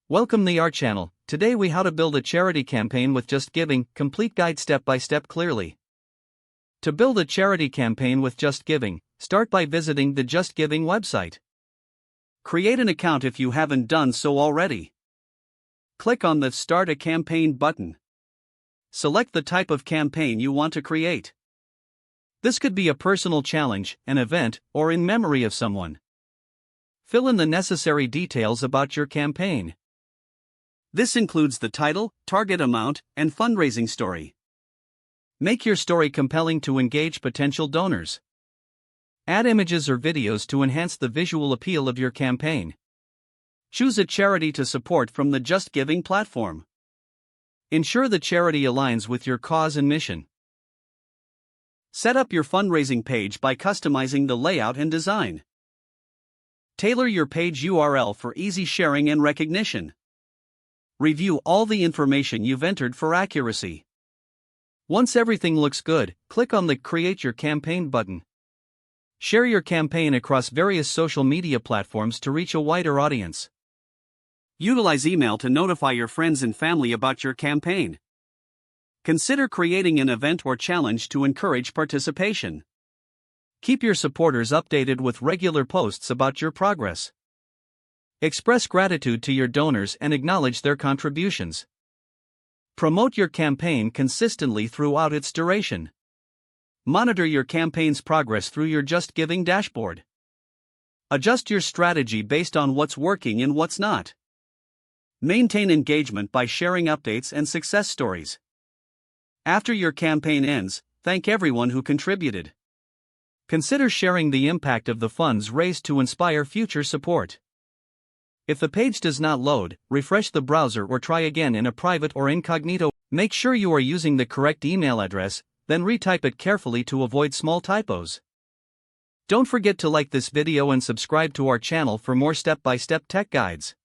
Welcome to our channel. Today we how to build a charity campaign with JustGiving, complete guide step by step clearly. To build a charity campaign with JustGiving, start by visiting the JustGiving website. Create an account if you haven't done so already. Click on the Start a Campaign button. Select the type of campaign you want to create. This could be a personal challenge, an event, or in memory of someone. Fill in the necessary details about your campaign. This includes the title, target amount, and fundraising story. Make your story compelling to engage potential donors. Add images or videos to enhance the visual appeal of your campaign. Choose a charity to support from the JustGiving platform. Ensure the charity aligns with your cause and mission. Set up your fundraising page by customizing the layout and design. Tailor your page URL for easy sharing and recognition. Review all the information you've entered for accuracy. Once everything looks good, click on the Create Your Campaign button. Share your campaign across various social media platforms to reach a wider audience. Utilize email to notify your friends and family about your campaign. Consider creating an event or challenge to encourage participation. Keep your supporters updated with regular posts about your progress. Express gratitude to your donors and acknowledge their contributions. Promote your campaign consistently throughout its duration. Monitor your campaign's progress through your JustGiving dashboard. Adjust your strategy based on what's working and what's not. Maintain engagement by sharing updates and success stories. After your campaign ends, thank everyone who contributed. Consider sharing the impact of the funds raised to inspire future support. If the page does not load, refresh the browser or try again in a private or incognito. Make sure you are using the correct email address, then retype it carefully to avoid small typos. Don't forget to like this video and subscribe to our channel for more step-by-step tech guides.